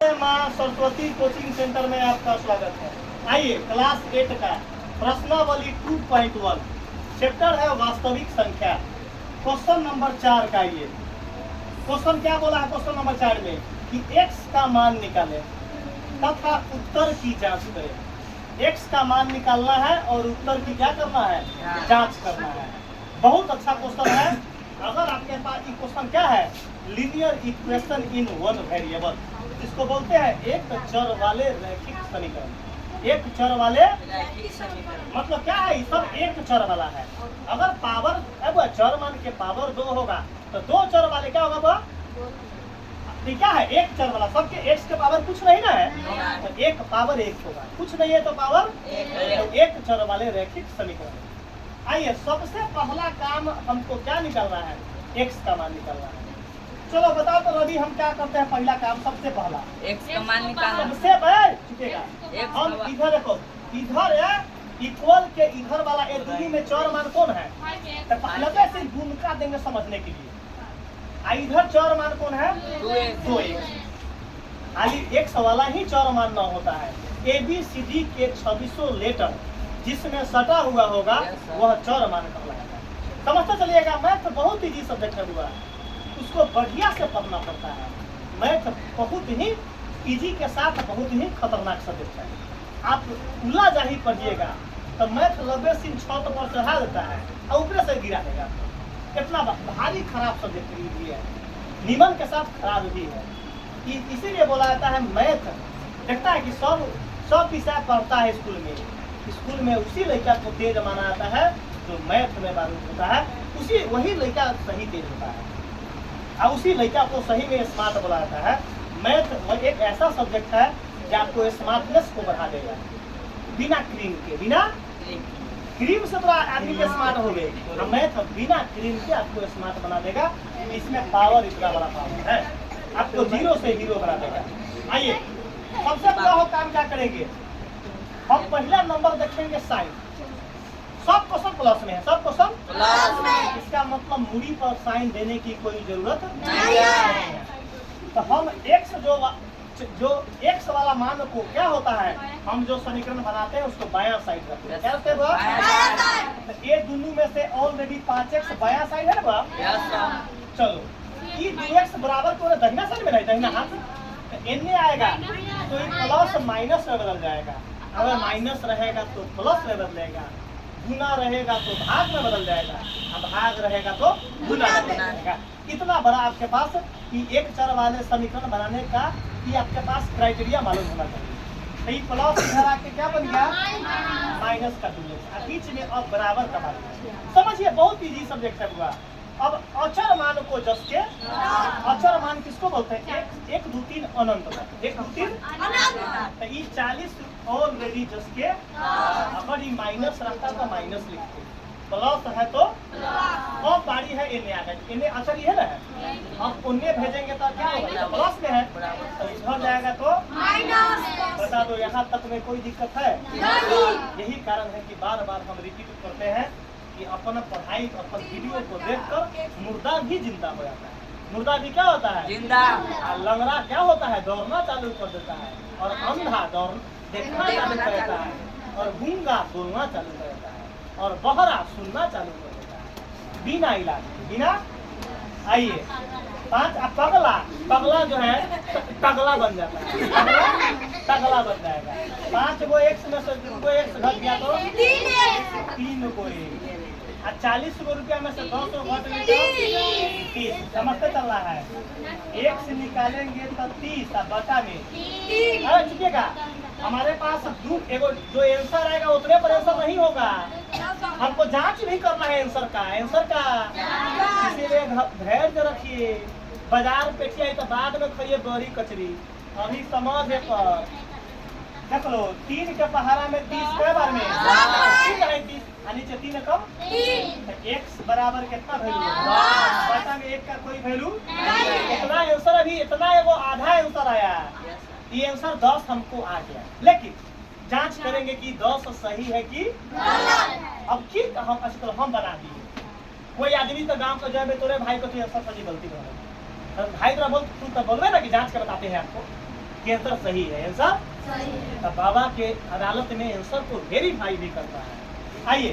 माँ Saraswati coaching centre में आपका स्वागत है। आइए क्लास 8 का प्रश्नावली 2.1 चैप्टर है वास्तविक संख्या, क्वेश्चन नंबर 4 का। ये क्वेश्चन क्या बोला है क्वेश्चन नंबर 4 में कि x का मान निकालें तथा उत्तर की जांच करें। x का मान निकालना है और उत्तर की क्या करना है, जांच करना है। बहुत अच्छा क्वेश्चन है। अगर आपके पास ये क्वेश्चन क्या है, linear equation in one variable, इसको बोलते हैं एक चर वाले रैखिक समीकरण। एक चर वाले मतलब क्या है, सब एक चर वाला है। अगर पावर अब चर मान के पावर 2 होगा तो 2 चर वाले क्या होगा, तो क्या है एक चर वाला, सबके x के पावर कुछ नहीं ना है, तो एक पावर 1 होगा, कुछ नहीं है तो पावर एक चर वाले रैखिक समीकरण। आइए सबसे पहला काम हमको क्या निकालना है, x का मान निकालना है। चलो बताओ तो रवि, हम क्या करते हैं पहला काम, सबसे पहला x का मान निकालना। सबसे चुकेगा हम इधर देखो, इधर है इक्वल के इधर वाला ए दूरी में चर मान कौन है, तो पहले से गुण का देंगे समझने के लिए। इधर चर मान कौन है, 2x। खाली x वाला ही चर मान न होता है, ABCD के 26 लेटर जिसमें सटा हुआ होगा वह चर मान कहलाएगा। समझते चलिएगा, मैथ बहुत इजी सब्जेक्ट हुआ, उसको बढ़िया से पढ़ना पड़ता है। मैथ बहुत ही इजी के साथ बहुत ही खतरनाक सब्जेक्ट है। आप उला जाही पढ़िएगा तो मैथ 90 सिंह 6 पर चढ़ा देता है और ऊपर से गिरा देगा। इतना भारी खराब सब्जेक्ट भी है, निमन के साथ खराब भी है। इसीलिए बोला जाता है मैथ देखता है कि सब विषय पढ़ता है स्कूल में उसी लड़का को तेज माना जाता है जो मैथ में बारूद होता है, उसी वही लड़का सही तेज होता है और उसी लड़का को सही में स्मार्ट बोला जाता है। मैथ एक ऐसा सब्जेक्ट है जो आपको स्मार्टनेस को बढ़ा देगा। बिना क्रीम से तो आदमी के स्मार्ट हो गए, मैथ बिना क्रीम के आपको स्मार्ट बना देगा। इसमें पावर इतना बड़ा पावर है, आपको 0 से हीरो बना देगा। आइए सबसे बड़ा हो काम क्या करेंगे, हम पहला नंबर देखेंगे साइन। सब क्वेश्चन प्लस में है, सब क्वेश्चन प्लस में, इसका मतलब मूडी पर साइन देने की कोई जरूरत नहीं है। तो हम जो x वाला मान को क्या होता है, हम जो समीकरण बनाते हैं उसको बायां साइड रखते हैं। क्या रखते हैं, तो ये दोनों में से ऑलरेडी 5x बायां साइड है ना। चलो ये 2x बराबर को दाहिना साइड में नहीं, दाहिना हाथ तो n आएगा तो ये प्लस माइनस में बदल जाएगा। अगर माइनस रहेगा तो प्लस में बदलेगा, गुना रहेगा तो भाग में बदल जाएगा, अब भाग रहेगा तो गुना में बदल जाएगा। इतना बड़ा आपके पास कि एक चर वाले समीकरण बनाने का ये आपके पास क्राइटेरिया मालूम होना चाहिए। तो ये प्लस इधर आके क्या बन गया, माइनस का 2x, बीच में अब बराबर का मान। समझिए बहुत इजी सब्जेक्ट है हुआ। अब अचर मान को जस के, अचर मान किसको बोलते हैं, 1 2 3 अनंत, 1 2 3 अनंत। तो ये 40 ऑलरेडी जस के, अगर ये माइनस रहता तो माइनस लिखते, प्लस है तो अब बारी है इन्हें आ गए, इन्हें अचर ये है ना, अब उन्हें भेजेंगे तो क्या होगा, प्लस में है तो इधर जाएगा तो माइनस। बता दो यहाँ तक में कोई दिक्कत है, यही कारण है कि बार बार हम रिपीट करते हैं कि अपन पढ़ाई अपन वीडियो को देखकर मुर्दा भी जिंदा हो जाता है। मुर्दा भी क्या होता है, जिंदा। लंगड़ा क्या होता है, दौड़ना चालू कर देता है, और अंधा देखना चालू कर देता है, और गूंगा बोलना चालू कर देता है, और बहरा सुनना चालू कर देता है बिना इलाज, बिना। आइए 5 पगला जो है तगला बन जाता है, तगला बन जाएगा। 5 गो x में से 2 गो x घट गया तो 3 गो x, 40 गो रुपया में से 10 गो घट गया तो 30। समझते चल रहा है, x निकालेंगे तो 30 बटा में चुकेगा। हमारे पास जो आंसर आएगा उतने पर आंसर नहीं होगा, हमको जांच भी करना है आंसर का। इसीलिए धैर्य रखिए, बाजार पेटिया तो बाद में खाइए बड़ी कचरी, अभी समझ है पर देख लो। 3 के पहाड़ा में 30 कै बार में 30, नीचे 3 कम, x बराबर कितना वैल्यू, बटा में 1 का कोई वैल्यू। इतना आंसर अभी इतना है, वो आधा आंसर आया, ये आंसर 10 हमको आ गया, लेकिन जांच करेंगे कि 10 सही है कि गलत। अब की हम बना दिए, कोई आदमी तो गांव को जाए तोरे भाई को तो आंसर सही गलती बना, भाई तो बोल तू तो बोल रहे ना कि जांच के बताते हैं आपको, कि आंसर सही है, आंसर तो बाबा के अदालत में आंसर को वेरीफाई भी करता है। आइए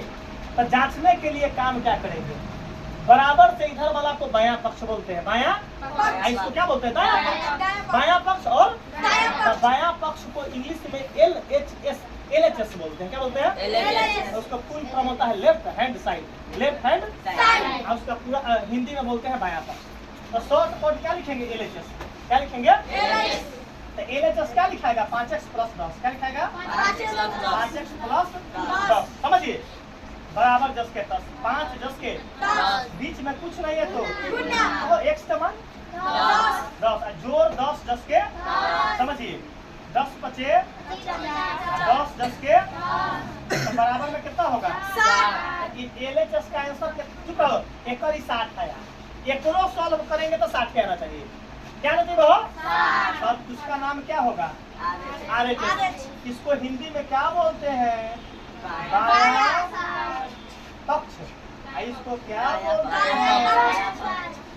तो जांचने के लिए काम क्या करेंगे, बराबर से इधर वाला को बायां पक्ष बोलते हैं, बायां इसको क्या बोलते हैं, दायां पक्ष, बायां पक्ष और बायां पक्ष को इंग्लिश में LHS बोलते हैं, क्या बोलते हैं, उसका फुल फॉर्म होता है left hand side, left hand side, और उसका पूरा हिंदी में बोलते हैं बायां पक्ष। तो शॉर्ट कोड क्या लिखेंगे, LHS, क्या लिखेंगे, तो LHS क्या लिखाएगा, 5x + 10, क्या लिखाएगा 5x + 10, समझिए बराबर जस के 10, 5 जस के 10, बीच में कुछ नहीं है तो x का मान 10, जोड़ 10 जस के, समझिए 10 × 5 10 जस के, तो बराबर में कितना होगा 60। LHS का आंसर चुप रहो, एक 60 है यार, एकरो सॉल्व करेंगे तो 60 के आना चाहिए, क्या आना चाहिए हो, और उसका नाम क्या होगा RHS। इसको हिंदी में क्या बोलते हैं, बायां पक्ष, इसको क्या बोलते हैं,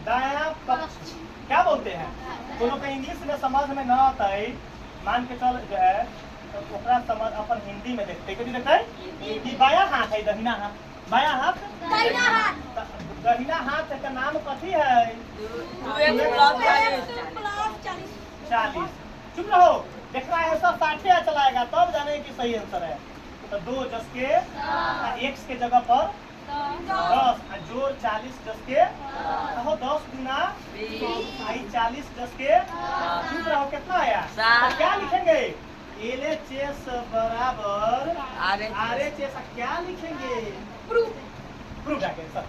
दायां पक्ष, क्या बोलते हैं। दोनों का इंग्लिश में समझ में न आता है, मान के चल जो है तो ओकरा समझ अपन हिंदी में देखते हैं कि बायां हाथ है, दहिना हाथ, बायां हाथ, दहिना हाथ का नाम कथी है, 40। चुप रहो, देख रहा है सब 60 चलाएगा तब जाने की सही आंसर है। तो 2 जस के x के जगह पर 10, जोड़ 40 जस के, 10 गुना 40 जस के, चुप रहो कितना आया, तो क्या लिखेंगे LHS बराबर RHS, क्या लिखेंगे, प्रूफ, क्या सर